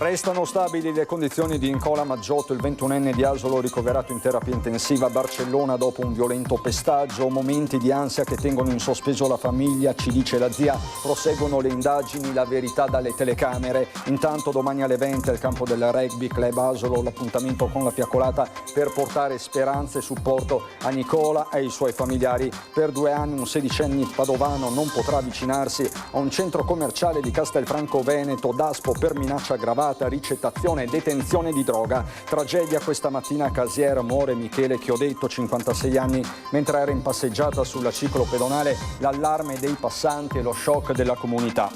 Restano stabili le condizioni di Nicola Maggiotto, il 21enne di Asolo ricoverato in terapia intensiva a Barcellona dopo un violento pestaggio. Momenti di ansia che tengono in sospeso la famiglia, ci dice la zia. Proseguono le indagini, la verità dalle telecamere. Intanto domani alle 20 al campo del Rugby Club Asolo l'appuntamento con la fiaccolata per portare speranze e supporto a Nicola e ai suoi familiari. Per 2 anni un 16enne padovano non potrà avvicinarsi a un centro commerciale di Castelfranco Veneto, Daspo per minaccia aggravata, ricettazione e detenzione di droga. Tragedia questa mattina a Casier, muore Michele Chiodetto, 56 anni, mentre era in passeggiata sulla ciclopedonale. L'allarme dei passanti e lo shock della comunità.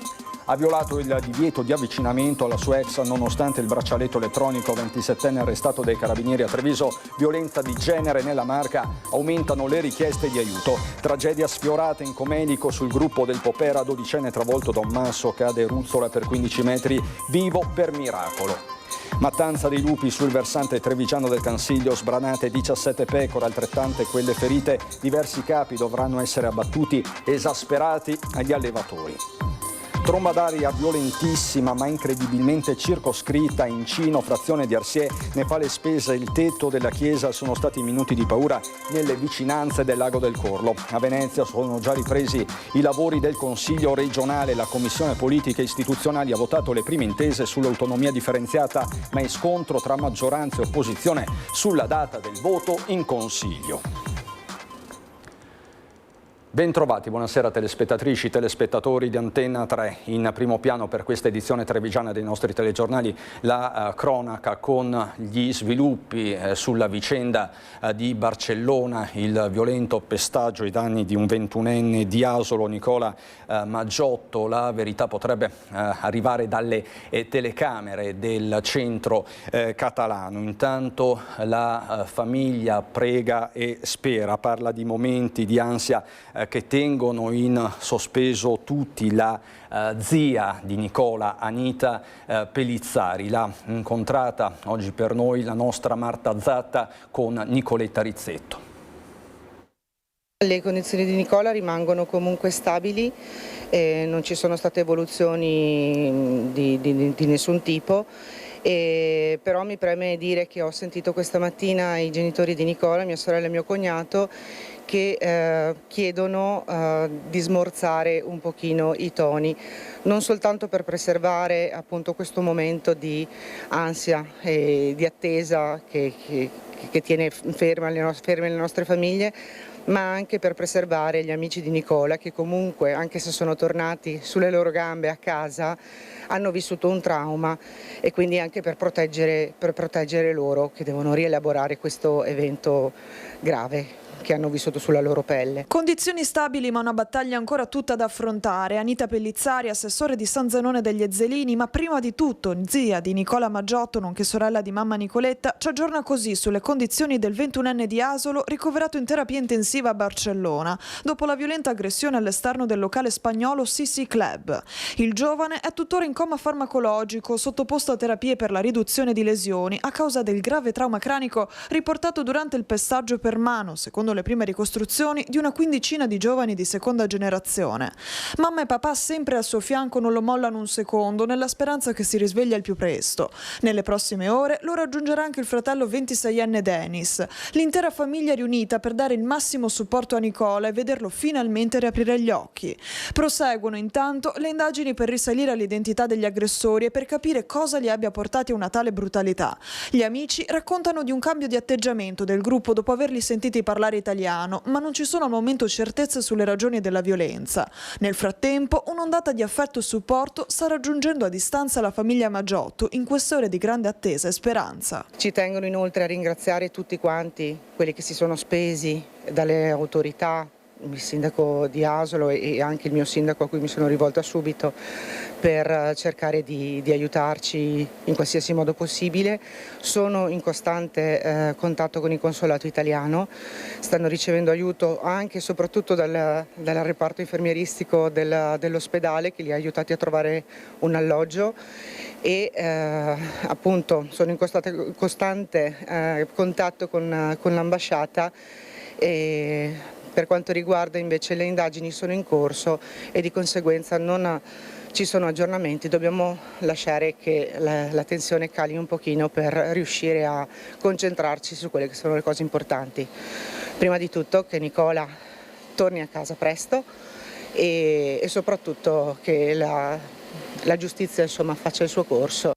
Ha violato il divieto di avvicinamento alla sua ex nonostante il braccialetto elettronico. 27enne arrestato dai carabinieri a Treviso. Violenza di genere nella Marca, aumentano le richieste di aiuto. Tragedia sfiorata in Comelico sul gruppo del Popera, 12enne travolto da un masso, cade ruzzola per 15 metri, vivo per miracolo. Mattanza dei lupi sul versante trevigiano del Cansiglio, sbranate 17 pecore, altrettante quelle ferite. Diversi capi dovranno essere abbattuti, esasperati agli allevatori. Tromba d'aria violentissima ma incredibilmente circoscritta in Cino, frazione di Arsiè, ne fa le spese il tetto della chiesa. Sono stati minuti di paura nelle vicinanze del lago del Corlo. A Venezia sono già ripresi i lavori del Consiglio regionale. La Commissione Politiche Istituzionali ha votato le prime intese sull'autonomia differenziata, ma è scontro tra maggioranza e opposizione sulla data del voto in Consiglio. Bentrovati, buonasera telespettatrici, telespettatori di Antenna 3. In primo piano per questa edizione trevigiana dei nostri telegiornali la cronaca con gli sviluppi sulla vicenda di Barcellona, il violento pestaggio ai danni di un 21enne di Asolo, Nicola Maggiotto. La verità potrebbe arrivare dalle telecamere del centro catalano. Intanto la famiglia prega e spera, parla di momenti di ansia che tengono in sospeso tutti. La zia di Nicola, Anita Pellizzari, l'ha incontrata oggi per noi la nostra Marta Zatta con Nicoletta Rizzetto. Le condizioni di Nicola rimangono comunque stabili, non ci sono state evoluzioni di nessun tipo. Però mi preme dire che ho sentito questa mattina i genitori di Nicola, mia sorella e mio cognato, che chiedono di smorzare un pochino i toni, non soltanto per preservare appunto questo momento di ansia e di attesa che tiene ferme le nostre famiglie, ma anche per preservare gli amici di Nicola che comunque, anche se sono tornati sulle loro gambe a casa, hanno vissuto un trauma, e quindi anche per proteggere loro che devono rielaborare questo evento grave che hanno vissuto sulla loro pelle. Condizioni stabili ma una battaglia ancora tutta da affrontare. Anita Pellizzari, assessore di San Zenone degli Ezzelini, ma prima di tutto zia di Nicola Maggiotto, nonché sorella di mamma Nicoletta, ci aggiorna così sulle condizioni del 21enne di Asolo ricoverato in terapia intensiva a Barcellona dopo la violenta aggressione all'esterno del locale spagnolo CC Club. Il giovane è tuttora in coma farmacologico, sottoposto a terapie per la riduzione di lesioni a causa del grave trauma cranico riportato durante il pestaggio per mano, secondo le prime ricostruzioni, di una quindicina di giovani di seconda generazione. Mamma e papà sempre al suo fianco non lo mollano un secondo, nella speranza che si risveglia al più presto. Nelle prossime ore lo raggiungerà anche il fratello 26enne Denis. L'intera famiglia è riunita per dare il massimo supporto a Nicola e vederlo finalmente riaprire gli occhi. Proseguono intanto le indagini per risalire all'identità degli aggressori e per capire cosa li abbia portati a una tale brutalità. Gli amici raccontano di un cambio di atteggiamento del gruppo dopo averli sentiti parlare italiano, ma non ci sono al momento certezze sulle ragioni della violenza. Nel frattempo, un'ondata di affetto e supporto sta raggiungendo a distanza la famiglia Maggiotto in queste ore di grande attesa e speranza. Ci tengono inoltre a ringraziare tutti quanti quelli che si sono spesi dalle autorità, il sindaco di Asolo e anche il mio sindaco a cui mi sono rivolta subito per cercare di aiutarci in qualsiasi modo possibile. Sono in costante contatto con il consolato italiano, stanno ricevendo aiuto anche e soprattutto dal reparto infermieristico dell'ospedale che li ha aiutati a trovare un alloggio e appunto sono in costante contatto con l'ambasciata. Per quanto riguarda invece le indagini sono in corso e di conseguenza non ci sono aggiornamenti, dobbiamo lasciare che la tensione cali un pochino per riuscire a concentrarci su quelle che sono le cose importanti. Prima di tutto che Nicola torni a casa presto e soprattutto che la giustizia insomma faccia il suo corso.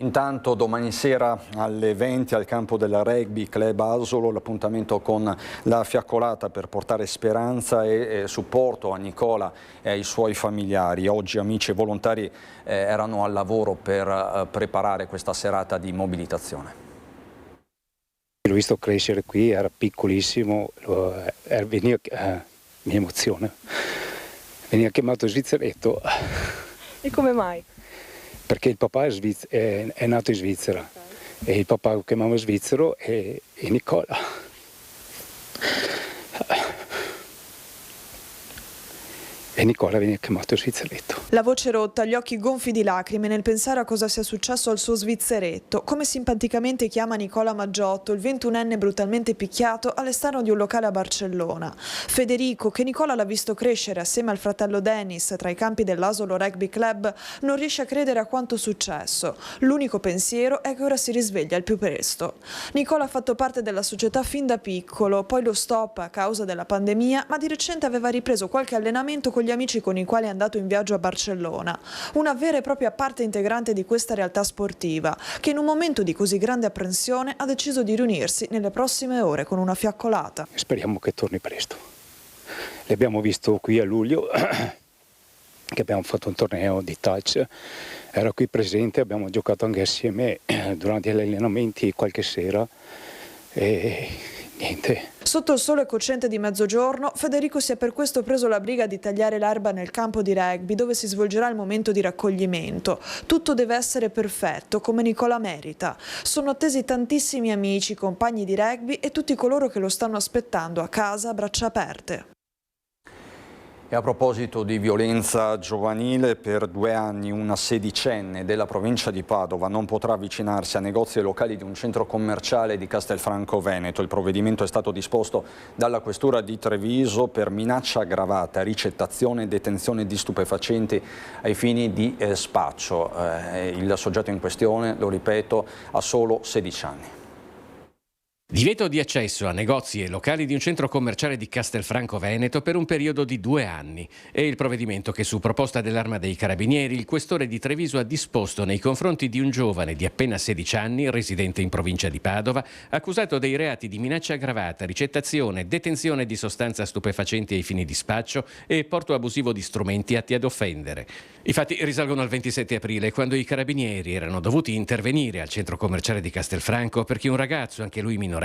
Intanto domani sera alle 20 al campo del Rugby Club Asolo l'appuntamento con la fiaccolata per portare speranza e supporto a Nicola e ai suoi familiari. Oggi amici e volontari erano al lavoro per preparare questa serata di mobilitazione. L'ho visto crescere qui, era piccolissimo, mi emoziona. Veniva chiamato Svizzeretto. E come mai? Perché il papà è nato in Svizzera, e il papà lo chiamava svizzero e Nicola. E Nicola veniva chiamato Svizzeretto. La voce rotta, gli occhi gonfi di lacrime nel pensare a cosa sia successo al suo Svizzeretto, come simpaticamente chiama Nicola Maggiotto, il 21enne brutalmente picchiato all'esterno di un locale a Barcellona. Federico, che Nicola l'ha visto crescere assieme al fratello Dennis tra i campi dell'Asolo Rugby Club, non riesce a credere a quanto successo. L'unico pensiero è che ora si risveglia al più presto. Nicola ha fatto parte della società fin da piccolo, poi lo stop a causa della pandemia, ma di recente aveva ripreso qualche allenamento con gli amici con i quali è andato in viaggio a Barcellona, una vera e propria parte integrante di questa realtà sportiva, che in un momento di così grande apprensione ha deciso di riunirsi nelle prossime ore con una fiaccolata. Speriamo che torni presto. L'abbiamo visto qui a luglio, che abbiamo fatto un torneo di touch, era qui presente, abbiamo giocato anche assieme durante gli allenamenti qualche sera e niente. Sotto il sole cocente di mezzogiorno, Federico si è per questo preso la briga di tagliare l'erba nel campo di rugby dove si svolgerà il momento di raccoglimento. Tutto deve essere perfetto, come Nicola merita. Sono attesi tantissimi amici, compagni di rugby e tutti coloro che lo stanno aspettando a casa a braccia aperte. E a proposito di violenza giovanile, per 2 anni una sedicenne della provincia di Padova non potrà avvicinarsi a negozi e locali di un centro commerciale di Castelfranco Veneto. Il provvedimento è stato disposto dalla Questura di Treviso per minaccia aggravata, ricettazione e detenzione di stupefacenti ai fini di spaccio. Il soggetto in questione, lo ripeto, ha solo 16 anni. Divieto di accesso a negozi e locali di un centro commerciale di Castelfranco Veneto per un periodo di 2 anni. È il provvedimento che su proposta dell'Arma dei Carabinieri il questore di Treviso ha disposto nei confronti di un giovane di appena 16 anni, residente in provincia di Padova, accusato dei reati di minaccia aggravata, ricettazione, detenzione di sostanza stupefacenti ai fini di spaccio e porto abusivo di strumenti atti ad offendere. I fatti risalgono al 27 aprile, quando i carabinieri erano dovuti intervenire al centro commerciale di Castelfranco perché un ragazzo, anche lui minorenne,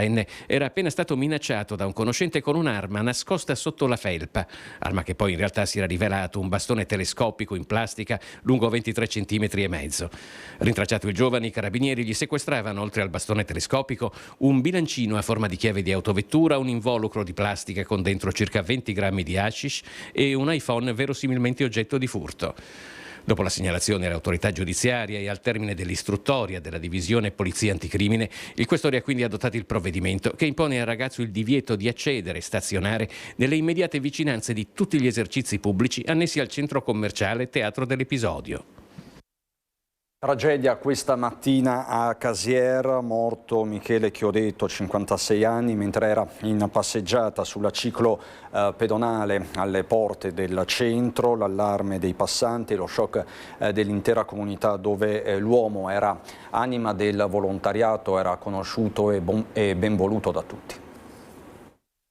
era appena stato minacciato da un conoscente con un'arma nascosta sotto la felpa, arma che poi in realtà si era rivelato un bastone telescopico in plastica lungo 23 centimetri e mezzo. Rintracciato il giovane, i carabinieri gli sequestravano, oltre al bastone telescopico, un bilancino a forma di chiave di autovettura, un involucro di plastica con dentro circa 20 grammi di hashish e un iPhone verosimilmente oggetto di furto. Dopo la segnalazione all'autorità giudiziaria e al termine dell'istruttoria della divisione Polizia Anticrimine, il questore ha quindi adottato il provvedimento che impone al ragazzo il divieto di accedere e stazionare nelle immediate vicinanze di tutti gli esercizi pubblici annessi al centro commerciale teatro dell'episodio. Tragedia questa mattina a Casier, morto Michele Chiodetto, 56 anni, mentre era in passeggiata sulla ciclo pedonale alle porte del centro. L'allarme dei passanti e lo shock dell'intera comunità, dove l'uomo era anima del volontariato, era conosciuto e ben voluto da tutti.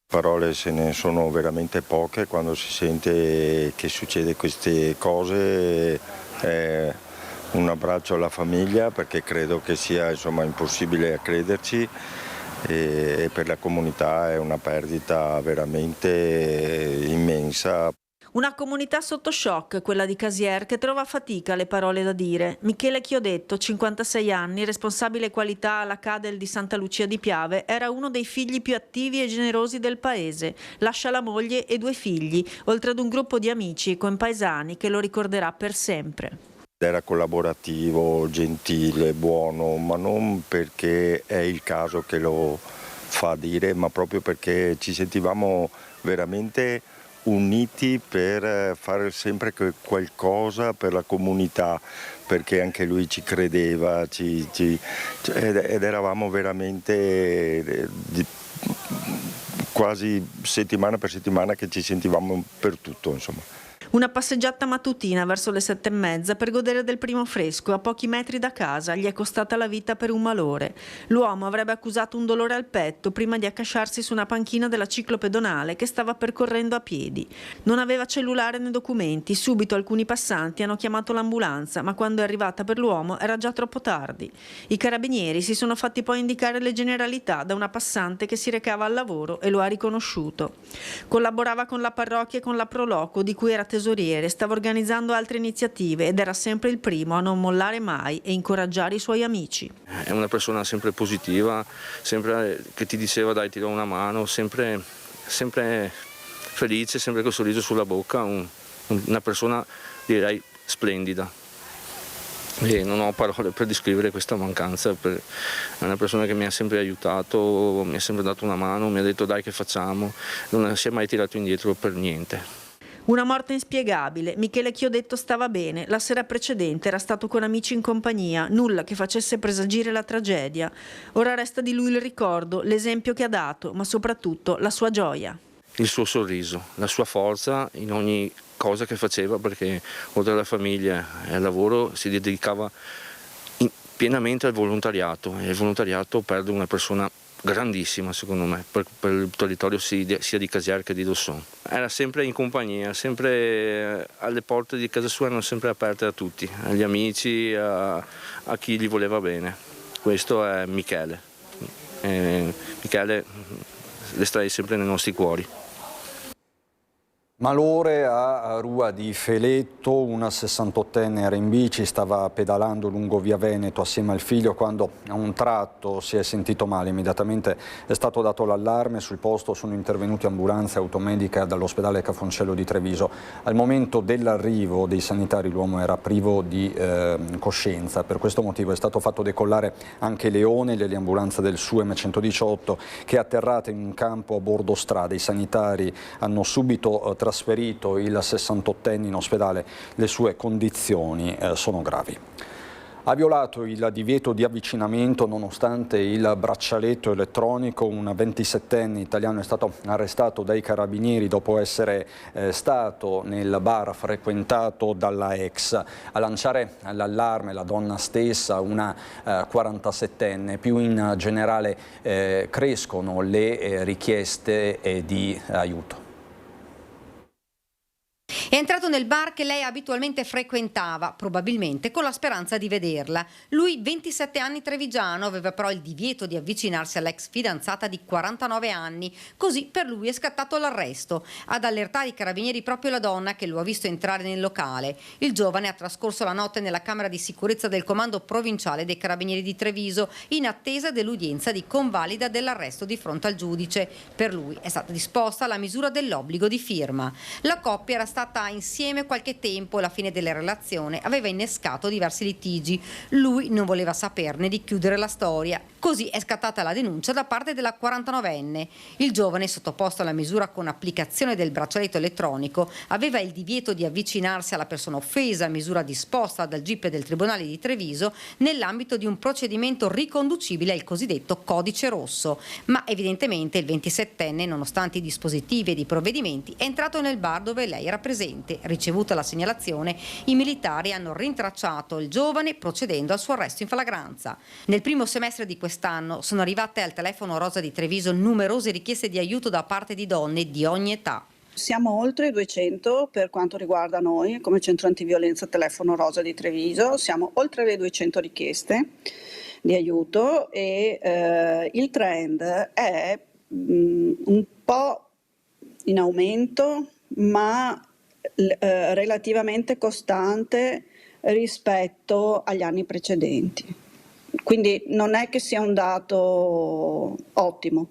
Parole se ne sono veramente poche quando si sente che succede queste cose. Un abbraccio alla famiglia, perché credo che sia impossibile a crederci, e per la comunità è una perdita veramente immensa. Una comunità sotto shock, quella di Casier, che trova fatica le parole da dire. Michele Chiodetto, 56 anni, responsabile qualità alla Cadel di Santa Lucia di Piave, era uno dei figli più attivi e generosi del paese. Lascia la moglie e 2 figli, oltre ad un gruppo di amici e compaesani che lo ricorderà per sempre. Era collaborativo, gentile, buono, ma non perché è il caso che lo fa dire, ma proprio perché ci sentivamo veramente uniti per fare sempre qualcosa per la comunità, perché anche lui ci credeva ed eravamo veramente quasi settimana per settimana che ci sentivamo per tutto, insomma. Una passeggiata mattutina verso le 7:30 per godere del primo fresco a pochi metri da casa gli è costata la vita per un malore. L'uomo avrebbe accusato un dolore al petto prima di accasciarsi su una panchina della ciclopedonale che stava percorrendo a piedi. Non aveva cellulare né documenti, subito alcuni passanti hanno chiamato l'ambulanza, ma quando è arrivata per l'uomo era già troppo tardi. I carabinieri si sono fatti poi indicare le generalità da una passante che si recava al lavoro e lo ha riconosciuto. Collaborava con la parrocchia e con la Proloco, di cui era tesoriere, stava organizzando altre iniziative ed era sempre il primo a non mollare mai e incoraggiare i suoi amici. È una persona sempre positiva, sempre che ti diceva dai ti do una mano, sempre felice, sempre col sorriso sulla bocca, una persona direi splendida. E non ho parole per descrivere questa mancanza, è una persona che mi ha sempre aiutato, mi ha sempre dato una mano, mi ha detto dai che facciamo, non si è mai tirato indietro per niente. Una morte inspiegabile. Michele Chiodetto stava bene, la sera precedente era stato con amici in compagnia, nulla che facesse presagire la tragedia. Ora resta di lui il ricordo, l'esempio che ha dato, ma soprattutto la sua gioia. Il suo sorriso, la sua forza in ogni cosa che faceva, perché oltre alla famiglia e al lavoro si dedicava pienamente al volontariato, e il volontariato perde una persona grandissima secondo me per il territorio sia di Casier che di Dosson. Era sempre in compagnia, sempre alle porte di casa sua erano sempre aperte a tutti, agli amici, a chi gli voleva bene. Questo è Michele. Michele resterà sempre nei nostri cuori. Malore a Rua di Feletto, una 68enne era in bici, stava pedalando lungo via Veneto assieme al figlio quando a un tratto si è sentito male. Immediatamente è stato dato l'allarme, sul posto sono intervenuti ambulanze e automedica dall'ospedale Cafoncello di Treviso. Al momento dell'arrivo dei sanitari l'uomo era privo di coscienza, per questo motivo è stato fatto decollare anche Leone, l'eliambulanza del SUEM 118 che è atterrata in un campo a bordo strada. I sanitari hanno subito trasferito il 68enne in ospedale, le sue condizioni sono gravi. Ha violato il divieto di avvicinamento nonostante il braccialetto elettronico. Un 27enne italiano è stato arrestato dai carabinieri dopo essere stato nel bar frequentato dalla ex. A lanciare l'allarme la donna stessa, una 47enne. Più in generale crescono le richieste di aiuto. È entrato nel bar che lei abitualmente frequentava, probabilmente con la speranza di vederla. Lui, 27 anni, trevigiano, aveva però il divieto di avvicinarsi all'ex fidanzata di 49 anni. Così per lui è scattato l'arresto. Ad allertare i carabinieri proprio la donna che lo ha visto entrare nel locale. Il giovane ha trascorso la notte nella camera di sicurezza del comando provinciale dei carabinieri di Treviso in attesa dell'udienza di convalida dell'arresto di fronte al giudice. Per lui è stata disposta la misura dell'obbligo di firma. La coppia era stata insieme qualche tempo e alla fine della relazione aveva innescato diversi litigi. Lui non voleva saperne di chiudere la storia. Così è scattata la denuncia da parte della 49enne. Il giovane, sottoposto alla misura con applicazione del braccialetto elettronico, aveva il divieto di avvicinarsi alla persona offesa, misura disposta dal GIP del Tribunale di Treviso nell'ambito di un procedimento riconducibile al cosiddetto codice rosso. Ma evidentemente il 27enne, nonostante i dispositivi e i provvedimenti, è entrato nel bar dove lei era presente. Ricevuta la segnalazione, i militari hanno rintracciato il giovane procedendo al suo arresto in flagranza. Nel primo semestre di quest'anno sono arrivate al telefono rosa di Treviso numerose richieste di aiuto da parte di donne di ogni età. Siamo oltre 200 per quanto riguarda noi come centro antiviolenza telefono rosa di Treviso, siamo oltre le 200 richieste di aiuto e il trend è un po' in aumento ma relativamente costante rispetto agli anni precedenti. Quindi non è che sia un dato ottimo.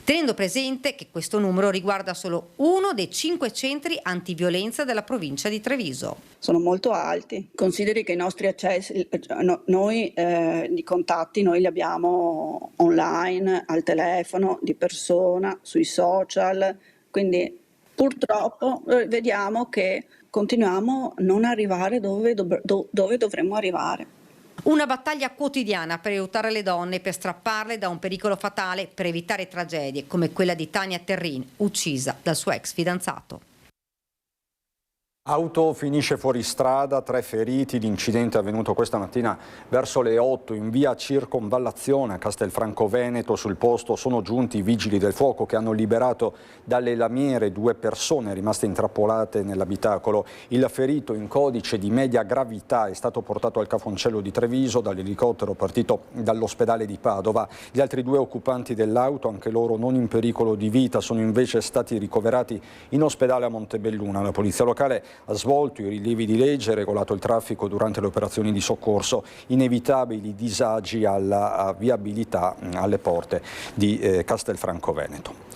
Tenendo presente che questo numero riguarda solo uno dei 5 centri antiviolenza della provincia di Treviso. Sono molto alti. Consideri che i nostri accessi, noi di contatti noi li abbiamo online, al telefono, di persona, sui social, quindi Purtroppo vediamo che continuiamo a non arrivare dove dovremmo arrivare. Una battaglia quotidiana per aiutare le donne, per strapparle da un pericolo fatale, per evitare tragedie come quella di Tania Terrin, uccisa dal suo ex fidanzato. Auto finisce fuori strada, 3 feriti. L'incidente è avvenuto questa mattina verso le 8 in via Circonvallazione a Castelfranco Veneto. Sul posto sono giunti i vigili del fuoco che hanno liberato dalle lamiere 2 persone rimaste intrappolate nell'abitacolo. Il ferito in codice di media gravità è stato portato al Cafoncello di Treviso dall'elicottero partito dall'ospedale di Padova. Gli altri 2 occupanti dell'auto, anche loro non in pericolo di vita, sono invece stati ricoverati in ospedale a Montebelluna. La polizia locale ha svolto i rilievi di legge e regolato il traffico durante le operazioni di soccorso. Inevitabili disagi alla viabilità alle porte di Castelfranco Veneto.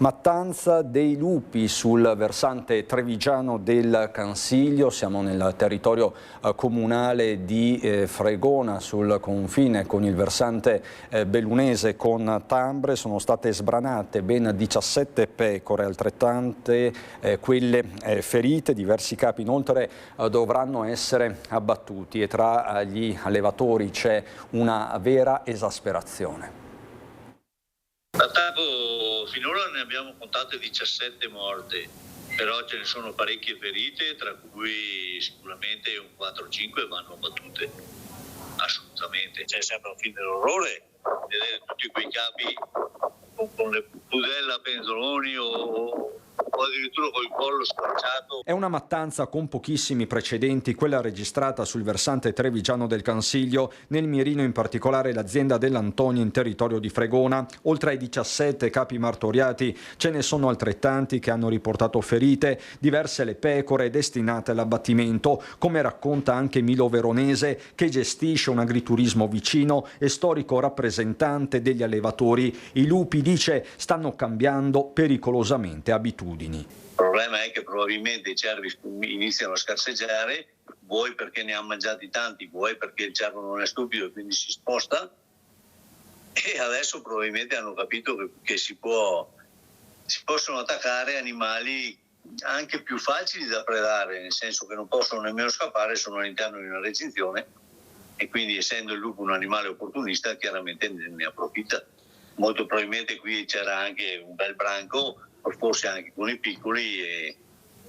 Mattanza dei lupi sul versante trevigiano del Cansiglio. Siamo nel territorio comunale di Fregona, sul confine con il versante bellunese con Tambre. Sono state sbranate ben 17 pecore, altrettante quelle ferite. Diversi capi inoltre dovranno essere abbattuti e tra gli allevatori c'è una vera esasperazione. L'attacco finora ne abbiamo contate 17 morte, però ce ne sono parecchie ferite, tra cui sicuramente un 4-5 vanno abbattute, assolutamente. C'è sempre un film dell'orrore vedere tutti quei capi con le budella a penzoloni o addirittura col collo squarciato. È una mattanza con pochissimi precedenti, quella registrata sul versante trevigiano del Cansiglio, nel mirino in particolare l'azienda dell'Antonio in territorio di Fregona. Oltre ai 17 capi martoriati ce ne sono altrettanti che hanno riportato ferite, diverse le pecore destinate all'abbattimento, come racconta anche Milo Veronese, che gestisce un agriturismo vicino e storico rappresentante degli allevatori. I lupi, dice, stanno cambiando pericolosamente abitudini. Il problema è che probabilmente i cervi iniziano a scarseggiare, vuoi perché ne hanno mangiati tanti, vuoi perché il cervo non è stupido e quindi si sposta, e adesso probabilmente hanno capito che si possono attaccare animali anche più facili da predare, nel senso che non possono nemmeno scappare, sono all'interno di una recinzione e quindi, essendo il lupo un animale opportunista, chiaramente ne approfitta. Molto probabilmente qui c'era anche un bel branco, forse anche con i piccoli, e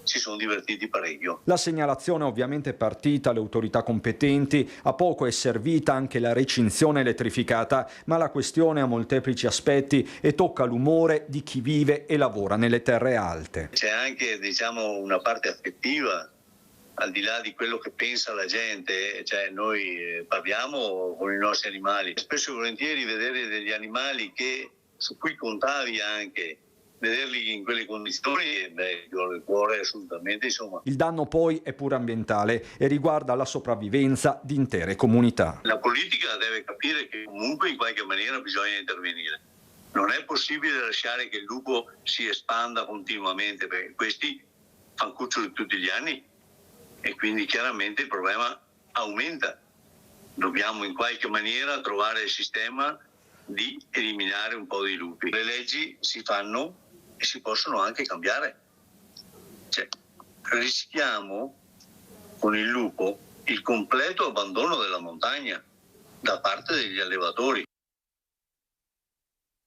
si sono divertiti parecchio. La segnalazione ovviamente è partita alle autorità competenti, a poco è servita anche la recinzione elettrificata, ma la questione ha molteplici aspetti e tocca l'umore di chi vive e lavora nelle terre alte. C'è anche, una parte affettiva, al di là di quello che pensa la gente, cioè noi parliamo con i nostri animali. Spesso e volentieri vedere degli animali su cui contavi anche, vederli in quelle condizioni, il cuore assolutamente, insomma. Il danno poi è pure ambientale e riguarda la sopravvivenza di intere comunità. La politica deve capire che comunque in qualche maniera bisogna intervenire. Non è possibile lasciare che il lupo si espanda continuamente, perché questi fanno cuccioli tutti gli anni e quindi chiaramente il problema aumenta. Dobbiamo in qualche maniera trovare il sistema di eliminare un po' di lupi. Le leggi si fanno e si possono anche cambiare. Rischiamo con il lupo il completo abbandono della montagna da parte degli allevatori.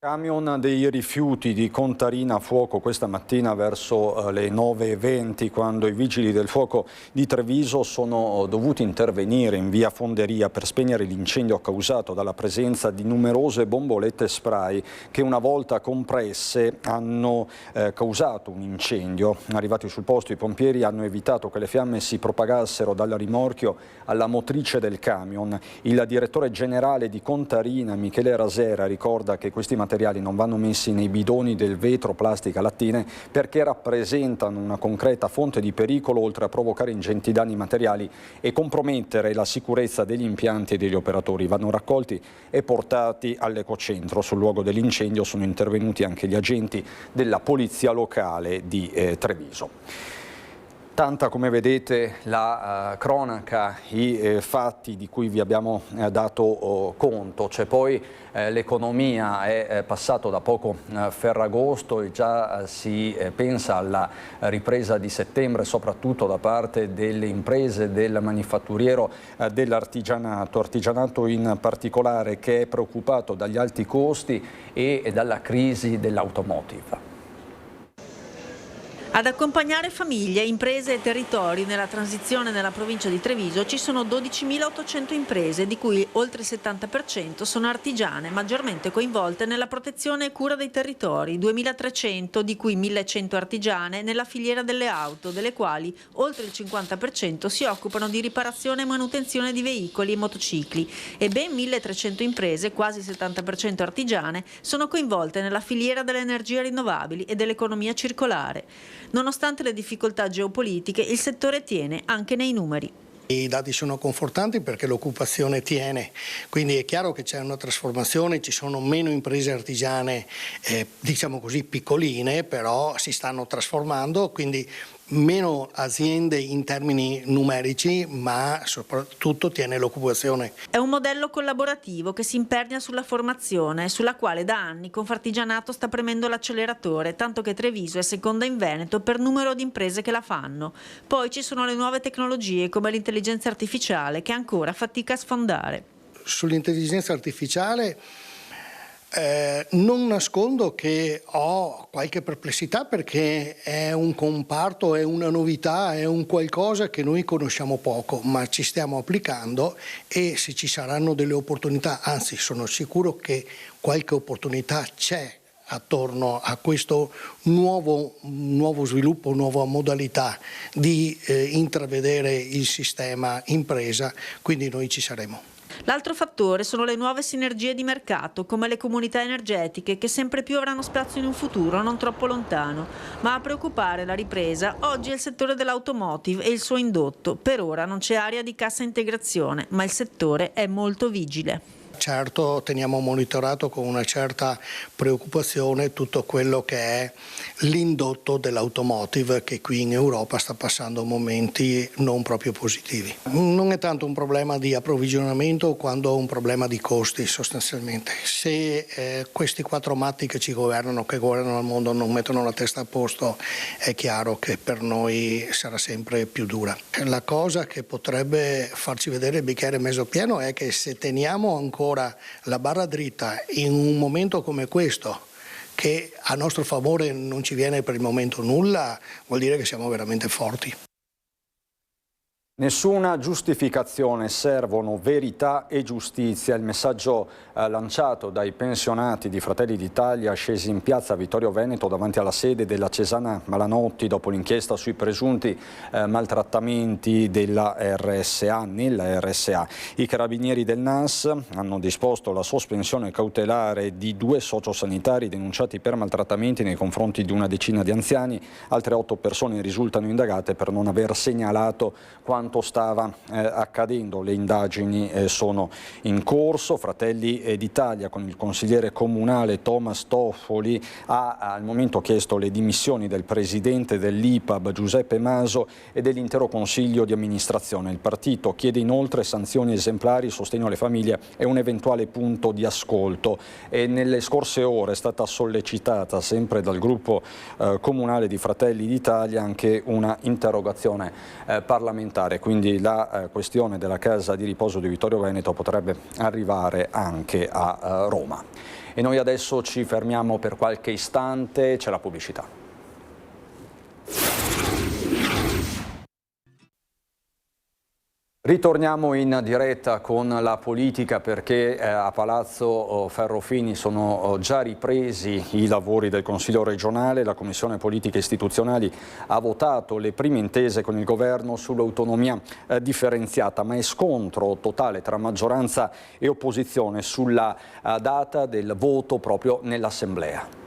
Camion dei rifiuti di Contarina a fuoco questa mattina verso le 9:20, quando i vigili del fuoco di Treviso sono dovuti intervenire in via Fonderia per spegnere l'incendio causato dalla presenza di numerose bombolette spray che, una volta compresse, hanno causato un incendio. Arrivati sul posto, i pompieri hanno evitato che le fiamme si propagassero dal rimorchio alla motrice del camion. Il direttore generale di Contarina, Michele Rasera, ricorda che questi materiali non vanno messi nei bidoni del vetro, plastica, lattine, perché rappresentano una concreta fonte di pericolo, oltre a provocare ingenti danni materiali e compromettere la sicurezza degli impianti e degli operatori. Vanno raccolti e portati all'ecocentro. Sul luogo dell'incendio sono intervenuti anche gli agenti della polizia locale di Treviso. Tanta, come vedete, la cronaca, i fatti di cui vi abbiamo dato conto. C'è poi l'economia, è passato da poco Ferragosto e già si pensa alla ripresa di settembre, soprattutto da parte delle imprese, del manifatturiero, artigianato in particolare, che è preoccupato dagli alti costi e dalla crisi dell'automotive. Ad accompagnare famiglie, imprese e territori nella transizione nella provincia di Treviso ci sono 12.800 imprese, di cui oltre il 70% sono artigiane, maggiormente coinvolte nella protezione e cura dei territori, 2.300, di cui 1.100 artigiane nella filiera delle auto, delle quali oltre il 50% si occupano di riparazione e manutenzione di veicoli e motocicli, e ben 1.300 imprese, quasi il 70% artigiane, sono coinvolte nella filiera delle energie rinnovabili e dell'economia circolare. Nonostante le difficoltà geopolitiche, il settore tiene anche nei numeri. I dati sono confortanti perché l'occupazione tiene, quindi è chiaro che c'è una trasformazione, ci sono meno imprese artigiane, diciamo così, piccoline, però si stanno trasformando, quindi meno aziende in termini numerici, ma soprattutto tiene l'occupazione. È un modello collaborativo che si impernia sulla formazione, sulla quale da anni Confartigianato sta premendo l'acceleratore, tanto che Treviso è seconda in Veneto per numero di imprese che la fanno. Poi ci sono le nuove tecnologie come l'intelligenza artificiale, che ancora fatica a sfondare. Sull'intelligenza artificiale non nascondo che ho qualche perplessità, perché è un comparto, è una novità, è un qualcosa che noi conosciamo poco, ma ci stiamo applicando, e se ci saranno delle opportunità, anzi sono sicuro che qualche opportunità c'è attorno a questo nuovo sviluppo, nuova modalità di intravedere il sistema impresa, quindi noi ci saremo. L'altro fattore sono le nuove sinergie di mercato, come le comunità energetiche, che sempre più avranno spazio in un futuro non troppo lontano. Ma a preoccupare la ripresa oggi è il settore dell'automotive e il suo indotto. Per ora non c'è area di cassa integrazione, ma il settore è molto vigile. Certo, teniamo monitorato con una certa preoccupazione tutto quello che è l'indotto dell'automotive, che qui in Europa sta passando momenti non proprio positivi. Non è tanto un problema di approvvigionamento quanto un problema di costi, sostanzialmente. Se questi quattro matti che ci governano, che governano il mondo, non mettono la testa a posto, è chiaro che per noi sarà sempre più dura. La cosa che potrebbe farci vedere il bicchiere mezzo pieno è che se teniamo ancora la barra dritta in un momento come questo, che a nostro favore non ci viene per il momento nulla, vuol dire che siamo veramente forti. Nessuna giustificazione, servono verità e giustizia. Il messaggio lanciato dai pensionati di Fratelli d'Italia scesi in piazza Vittorio Veneto davanti alla sede della Cesana Malanotti dopo l'inchiesta sui presunti maltrattamenti nella RSA. I carabinieri del NAS hanno disposto la sospensione cautelare di 2 sociosanitari denunciati per maltrattamenti nei confronti di una decina di anziani. Altre 8 persone risultano indagate per non aver segnalato quanto stava accadendo. Le indagini sono in corso. Fratelli d'Italia, con il consigliere comunale Thomas Toffoli, ha al momento chiesto le dimissioni del presidente dell'IPAB Giuseppe Maso e dell'intero consiglio di amministrazione. Il partito chiede inoltre sanzioni esemplari, sostegno alle famiglie e un eventuale punto di ascolto. E nelle scorse ore è stata sollecitata sempre dal gruppo comunale di Fratelli d'Italia anche una interrogazione parlamentare. Quindi la questione della casa di riposo di Vittorio Veneto potrebbe arrivare anche a Roma. E noi adesso ci fermiamo per qualche istante, c'è la pubblicità. Ritorniamo in diretta con la politica, perché a Palazzo Ferrofini sono già ripresi i lavori del Consiglio regionale. La Commissione Politiche Istituzionali ha votato le prime intese con il governo sull'autonomia differenziata, ma è scontro totale tra maggioranza e opposizione sulla data del voto proprio nell'Assemblea.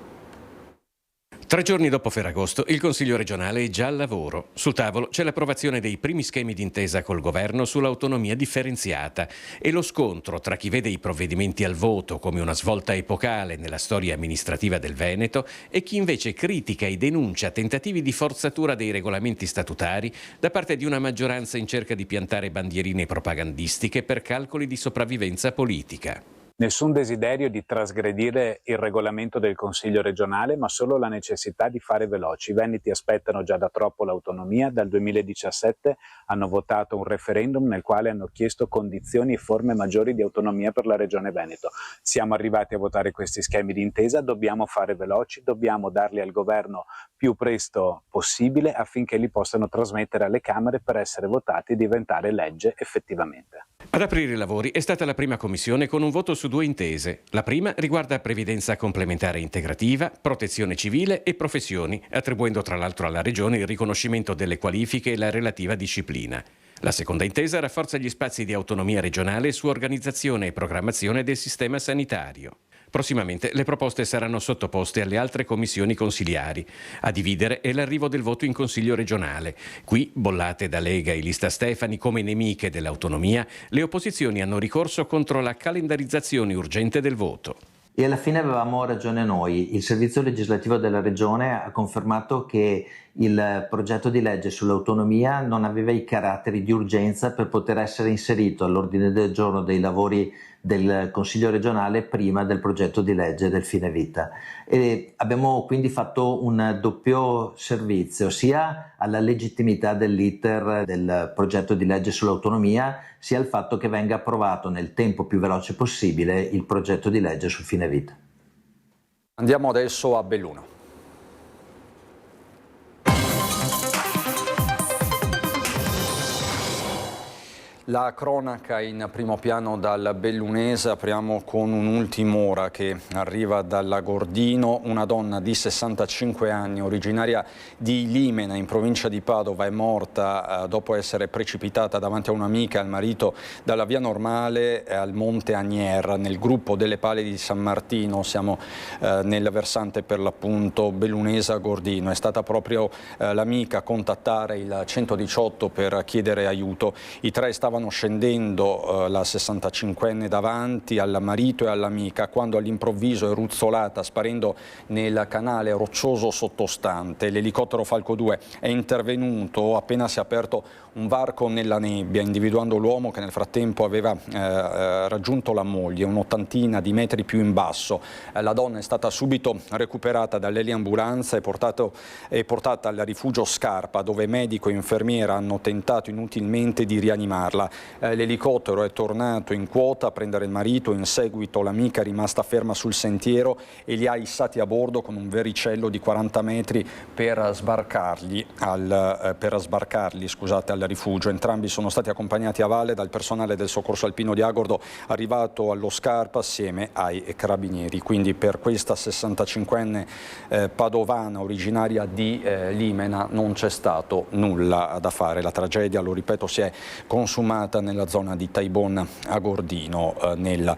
3 giorni dopo Ferragosto, il Consiglio regionale è già al lavoro. Sul tavolo c'è l'approvazione dei primi schemi d'intesa col governo sull'autonomia differenziata e lo scontro tra chi vede i provvedimenti al voto come una svolta epocale nella storia amministrativa del Veneto e chi invece critica e denuncia tentativi di forzatura dei regolamenti statutari da parte di una maggioranza in cerca di piantare bandierine propagandistiche per calcoli di sopravvivenza politica. Nessun desiderio di trasgredire il regolamento del Consiglio regionale, ma solo la necessità di fare veloci. I veneti aspettano già da troppo l'autonomia. Dal 2017 hanno votato un referendum nel quale hanno chiesto condizioni e forme maggiori di autonomia per la Regione Veneto. Siamo arrivati a votare questi schemi di intesa, dobbiamo fare veloci, dobbiamo darli al governo più presto possibile affinché li possano trasmettere alle Camere per essere votati e diventare legge effettivamente. Ad aprire i lavori è stata la prima commissione con un voto su 2 intese. La prima riguarda previdenza complementare integrativa, protezione civile e professioni, attribuendo tra l'altro alla Regione il riconoscimento delle qualifiche e la relativa disciplina. La seconda intesa rafforza gli spazi di autonomia regionale su organizzazione e programmazione del sistema sanitario. Prossimamente le proposte saranno sottoposte alle altre commissioni consiliari. A dividere è l'arrivo del voto in Consiglio regionale. Qui, bollate da Lega e Lista Stefani come nemiche dell'autonomia, le opposizioni hanno ricorso contro la calendarizzazione urgente del voto. E alla fine avevamo ragione noi. Il servizio legislativo della Regione ha confermato che il progetto di legge sull'autonomia non aveva i caratteri di urgenza per poter essere inserito all'ordine del giorno dei lavori del Consiglio regionale prima del progetto di legge del fine vita. E abbiamo quindi fatto un doppio servizio sia alla legittimità dell'iter del progetto di legge sull'autonomia sia al fatto che venga approvato nel tempo più veloce possibile il progetto di legge sul fine vita. Andiamo adesso a Belluno. La cronaca in primo piano dal bellunese, apriamo con un'ultima ora che arriva dalla Gordino. Una donna di 65 anni, originaria di Limena in provincia di Padova, è morta dopo essere precipitata davanti a un'amica e al marito dalla via Normale al Monte Agnier, nel gruppo delle Pale di San Martino. Siamo nel versante per l'appunto bellunese a Gordino. È stata proprio l'amica a contattare il 118 per chiedere aiuto. I tre stavano scendendo, la 65enne davanti al marito e all'amica, quando all'improvviso è ruzzolata sparendo nel canale roccioso sottostante. L'elicottero Falco 2 è intervenuto appena si è aperto un varco nella nebbia, individuando l'uomo che nel frattempo aveva raggiunto la moglie, un'ottantina di metri più in basso. La donna è stata subito recuperata dall'eliambulanza e portata al rifugio Scarpa, dove medico e infermiera hanno tentato inutilmente di rianimarla. L'elicottero è tornato in quota a prendere il marito, in seguito l'amica è rimasta ferma sul sentiero e li ha issati a bordo con un vericello di 40 metri per sbarcarli al rifugio. Entrambi sono stati accompagnati a valle dal personale del soccorso alpino di Agordo, arrivato allo Scarpa assieme ai carabinieri. Quindi per questa 65enne padovana originaria di Limena non c'è stato nulla da fare. La tragedia, lo ripeto, si è consumata nella zona di Taibon a Gordino nel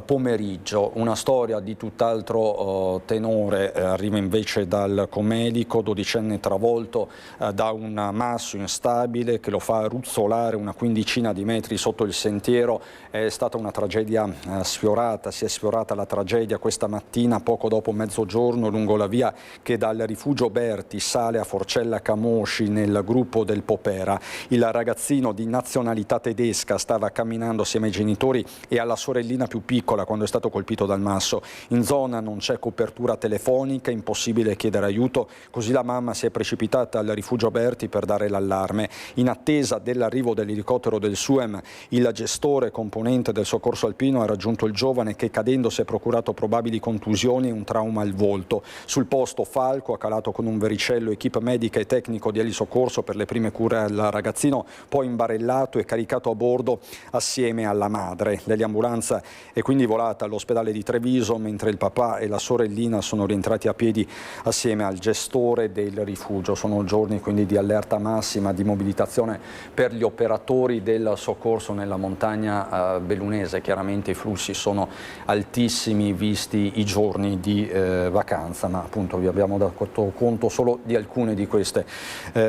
pomeriggio. Una storia di tutt'altro tenore arriva invece dal Comelico, 12enne travolto da un masso instabile che lo fa ruzzolare una quindicina di metri sotto il sentiero. È stata una tragedia sfiorata, si è sfiorata la tragedia questa mattina poco dopo mezzogiorno lungo la via che dal rifugio Berti sale a Forcella Camosci nel gruppo del Popera. Il ragazzino di nazionalità tedesca stava camminando assieme ai genitori e alla sorellina più piccola quando è stato colpito dal masso. In zona non c'è copertura telefonica, impossibile chiedere aiuto, così la mamma si è precipitata al rifugio Berti per dare l'allarme. In attesa dell'arrivo dell'elicottero del SUEM, il gestore componente del soccorso alpino ha raggiunto il giovane che cadendo si è procurato probabili contusioni e un trauma al volto. Sul posto Falco ha calato con un vericello equipe medica e tecnico di elisoccorso per le prime cure al ragazzino, poi imbarellato e caricato caricato a bordo assieme alla madre. L'eliambulanza è quindi volata all'ospedale di Treviso, mentre il papà e la sorellina sono rientrati a piedi assieme al gestore del rifugio. Sono giorni quindi di allerta massima, di mobilitazione per gli operatori del soccorso nella montagna bellunese. Chiaramente i flussi sono altissimi visti i giorni di vacanza, ma appunto vi abbiamo dato conto solo di alcune di queste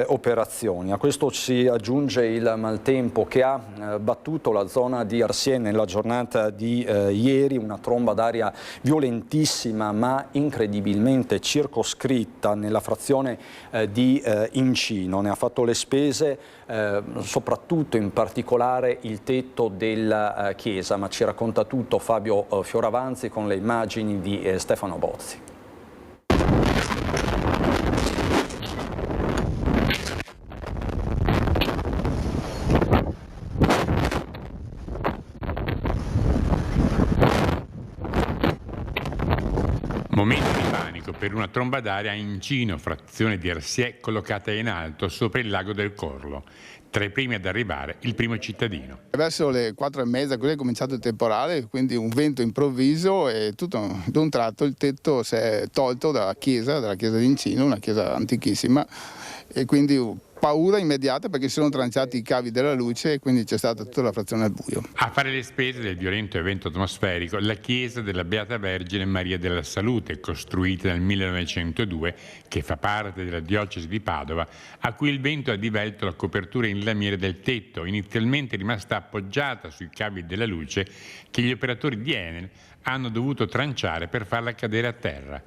operazioni. A questo si aggiunge il maltempo che ha battuto la zona di Arsiè nella giornata di ieri, una tromba d'aria violentissima ma incredibilmente circoscritta nella frazione di Incino. Ne ha fatto le spese soprattutto in particolare il tetto della chiesa, ma ci racconta tutto Fabio Fioravanzi con le immagini di Stefano Bozzi. Momento di panico per una tromba d'aria a Incino, frazione di Arsiè collocata in alto sopra il lago del Corlo. Tra i primi ad arrivare il primo cittadino. Verso le 4:30 così è cominciato il temporale, quindi un vento improvviso e tutto d'un tratto il tetto si è tolto dalla chiesa di Incino, una chiesa antichissima, e quindi paura immediata perché si sono tranciati i cavi della luce e quindi c'è stata tutta la frazione al buio. A fare le spese del violento evento atmosferico la chiesa della Beata Vergine Maria della Salute, costruita nel 1902, che fa parte della diocesi di Padova, a cui il vento ha divelto la copertura in lamiere del tetto, inizialmente rimasta appoggiata sui cavi della luce che gli operatori di Enel hanno dovuto tranciare per farla cadere a terra.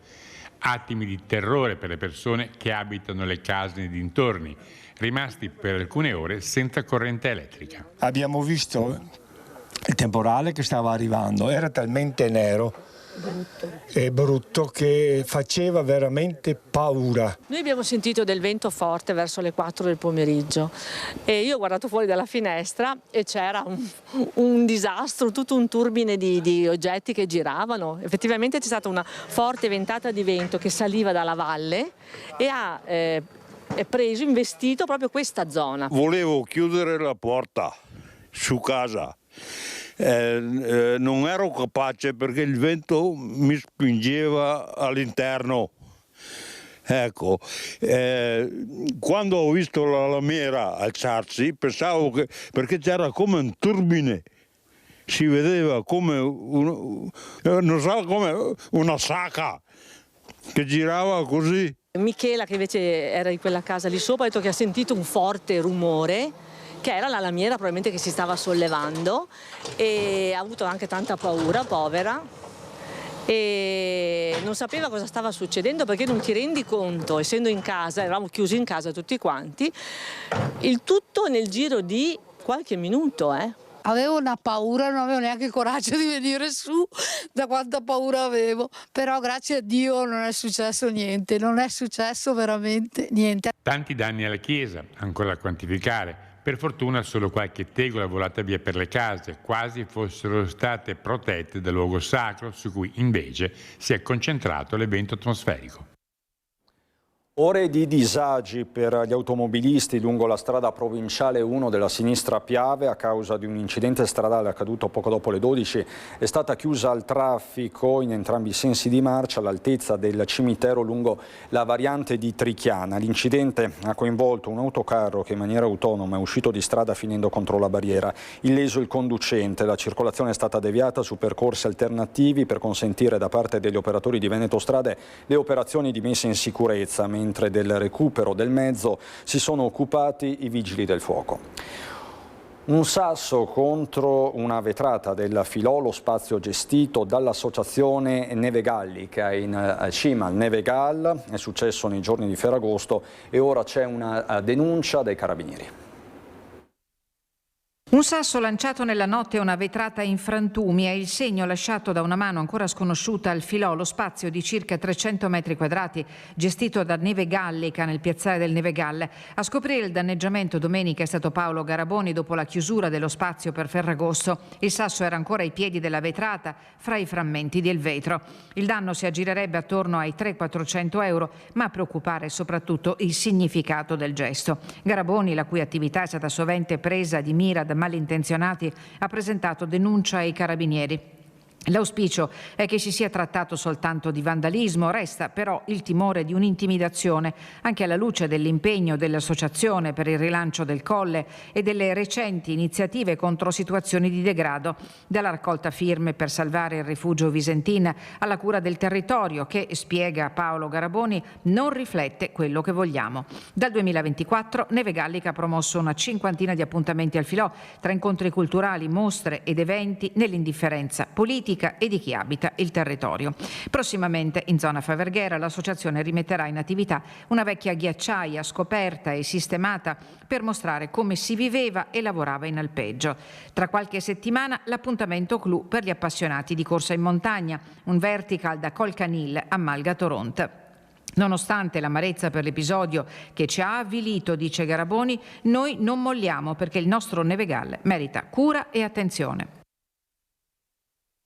Attimi di terrore per le persone che abitano le case nei dintorni, rimasti per alcune ore senza corrente elettrica. Abbiamo visto il temporale che stava arrivando, era talmente nero e brutto che faceva veramente paura. Noi abbiamo sentito del vento forte verso le 4 del pomeriggio e io ho guardato fuori dalla finestra e c'era un disastro, tutto un turbine di oggetti che giravano. Effettivamente c'è stata una forte ventata di vento che saliva dalla valle e ha preso, investito proprio questa zona. Volevo chiudere la porta su casa. Non ero capace perché il vento mi spingeva all'interno. Ecco, quando ho visto la lamiera alzarsi pensavo che, perché c'era come un turbine, si vedeva come non so, come una sacca che girava così. Michela, che invece era in quella casa lì sopra, ha detto che ha sentito un forte rumore, che era la lamiera probabilmente che si stava sollevando, e ha avuto anche tanta paura, povera, e non sapeva cosa stava succedendo perché non ti rendi conto, essendo in casa, eravamo chiusi in casa tutti quanti, il tutto nel giro di qualche minuto. Avevo una paura, non avevo neanche il coraggio di venire su da quanta paura avevo, però grazie a Dio non è successo niente, non è successo veramente niente. Tanti danni alla chiesa, ancora da quantificare. Per fortuna solo qualche tegola volata via per le case, quasi fossero state protette dal luogo sacro su cui invece si è concentrato l'evento atmosferico. Ore di disagi per gli automobilisti lungo la strada provinciale 1 della sinistra Piave a causa di un incidente stradale accaduto poco dopo le 12. È stata chiusa al traffico in entrambi i sensi di marcia all'altezza del cimitero lungo la variante di Trichiana. L'incidente ha coinvolto un autocarro che in maniera autonoma è uscito di strada finendo contro la barriera. Illeso il conducente, la circolazione è stata deviata su percorsi alternativi per consentire da parte degli operatori di Veneto Strade le operazioni di messa in sicurezza, mentre del recupero del mezzo si sono occupati i vigili del fuoco. Un sasso contro una vetrata del Filolo, spazio gestito dall'associazione Neve Gallica in cima al Neve Gall, è successo nei giorni di Ferragosto e ora c'è una denuncia dei carabinieri. Un sasso lanciato nella notte a una vetrata in frantumi è il segno lasciato da una mano ancora sconosciuta al Filolo, spazio di circa 300 metri quadrati, gestito da Neve Gallica nel piazzale del Neve Gall. A scoprire il danneggiamento domenica è stato Paolo Garaboni dopo la chiusura dello spazio per Ferragosto. Il sasso era ancora ai piedi della vetrata, fra i frammenti del vetro. Il danno si aggirerebbe attorno ai 300-400 euro, ma a preoccupare soprattutto il significato del gesto. Garaboni, la cui attività è stata sovente presa di mira da malintenzionati ha presentato denuncia ai carabinieri. L'auspicio è che si sia trattato soltanto di vandalismo, resta però il timore di un'intimidazione, anche alla luce dell'impegno dell'Associazione per il rilancio del Colle e delle recenti iniziative contro situazioni di degrado, dalla raccolta firme per salvare il rifugio Visentin alla cura del territorio che, spiega Paolo Garaboni, non riflette quello che vogliamo. Dal 2024 Neve Gallica ha promosso una cinquantina di appuntamenti al Filò, tra incontri culturali, mostre ed eventi nell'indifferenza politica e di chi abita il territorio. Prossimamente in zona Faverghera l'associazione rimetterà in attività una vecchia ghiacciaia scoperta e sistemata per mostrare come si viveva e lavorava in alpeggio. Tra qualche settimana l'appuntamento clou per gli appassionati di corsa in montagna, un vertical da Colcanil a Malgatoronte. Nonostante l'amarezza per l'episodio che ci ha avvilito, dice Garaboni, noi non molliamo perché il nostro Nevegalle merita cura e attenzione.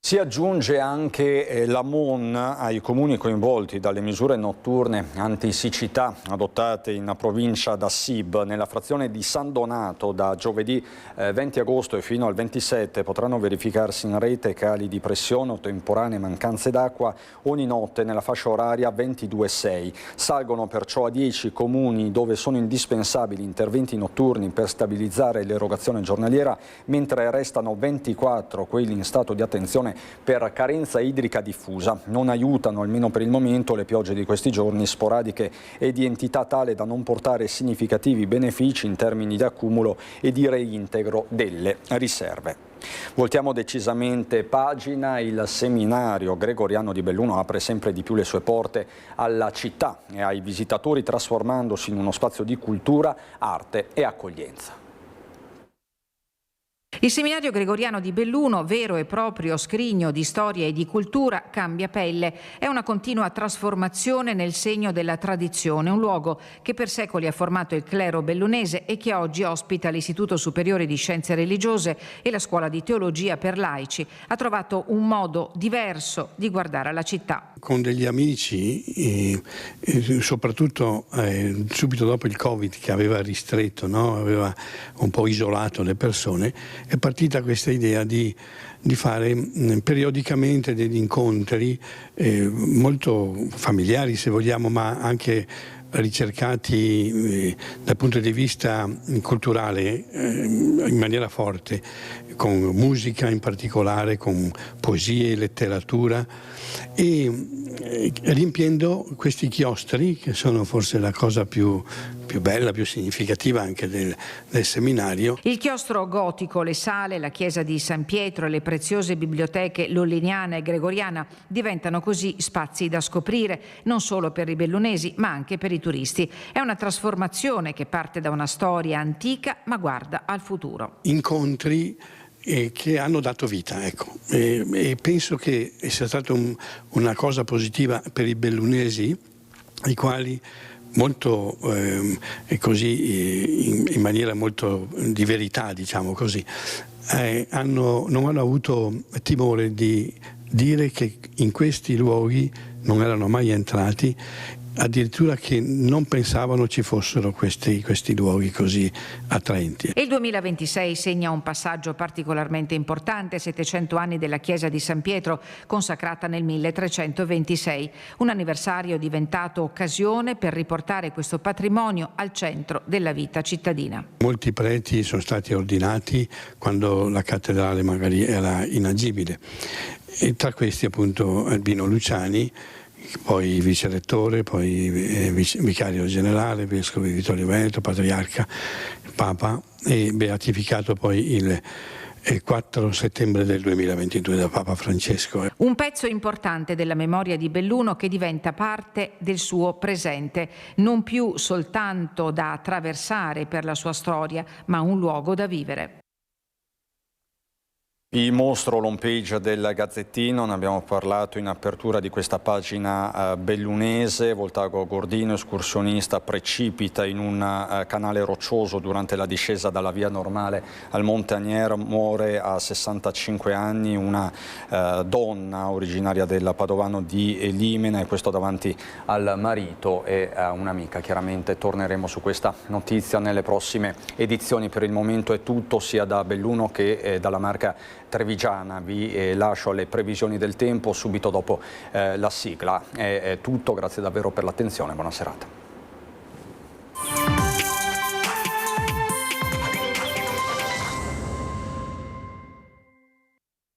Si aggiunge anche la MON ai comuni coinvolti dalle misure notturne antisiccità adottate in provincia da SIB. Nella frazione di San Donato da giovedì 20 agosto e fino al 27 potranno verificarsi in rete cali di pressione o temporanee mancanze d'acqua ogni notte nella fascia oraria 22-6. Salgono perciò a 10 comuni dove sono indispensabili interventi notturni per stabilizzare l'erogazione giornaliera, mentre restano 24 quelli in stato di attenzione per carenza idrica diffusa. Non aiutano, almeno per il momento, le piogge di questi giorni, sporadiche e di entità tale da non portare significativi benefici in termini di accumulo e di reintegro delle riserve. Voltiamo decisamente pagina. Il seminario gregoriano di Belluno apre sempre di più le sue porte alla città e ai visitatori, trasformandosi in uno spazio di cultura, arte e accoglienza. Il seminario gregoriano di Belluno, vero e proprio scrigno di storia e di cultura, cambia pelle. È una continua trasformazione nel segno della tradizione, un luogo che per secoli ha formato il clero bellunese e che oggi ospita l'Istituto Superiore di Scienze Religiose e la Scuola di Teologia per laici. Ha trovato un modo diverso di guardare alla città. Con degli amici, soprattutto subito dopo il Covid che aveva ristretto, no? Aveva un po' isolato le persone, è partita questa idea di fare periodicamente degli incontri molto familiari, se vogliamo, ma anche ricercati dal punto di vista culturale in maniera forte, con musica in particolare, con poesie, letteratura, e riempiendo questi chiostri, che sono forse la cosa più bella, più significativa anche del seminario. Il chiostro gotico, le sale, la chiesa di San Pietro e le preziose biblioteche lolliniana e gregoriana diventano così spazi da scoprire, non solo per i bellunesi ma anche per i turisti. È una trasformazione che parte da una storia antica ma guarda al futuro. Incontri che hanno dato vita, ecco. E penso che sia stata una cosa positiva per i bellunesi, i quali molto così in maniera molto di verità, diciamo così, non hanno avuto timore di dire che in questi luoghi non erano mai entrati, addirittura che non pensavano ci fossero questi luoghi così attraenti. Il 2026 segna un passaggio particolarmente importante, 700 anni della chiesa di San Pietro, consacrata nel 1326, un anniversario diventato occasione per riportare questo patrimonio al centro della vita cittadina. Molti preti sono stati ordinati quando la cattedrale magari era inagibile, e tra questi appunto Albino Luciani, poi vice rettore, poi vicario generale, vescovo di Vittorio Veneto, patriarca, papa, e beatificato poi il 4 settembre del 2022 da Papa Francesco. Un pezzo importante della memoria di Belluno che diventa parte del suo presente, non più soltanto da attraversare per la sua storia, ma un luogo da vivere. Vi mostro l'home page del Gazzettino, ne abbiamo parlato in apertura di questa pagina bellunese. Voltago Gordino, escursionista, precipita in un canale roccioso durante la discesa dalla via normale al Monte Agnier, muore a 65 anni, una donna originaria del Padovano di Limena, e questo davanti al marito e a un'amica. Chiaramente torneremo su questa notizia nelle prossime edizioni. Per il momento è tutto, sia da Belluno che dalla Marca Trevigiana. Vi lascio alle previsioni del tempo subito dopo la sigla. È tutto, grazie davvero per l'attenzione, buona serata.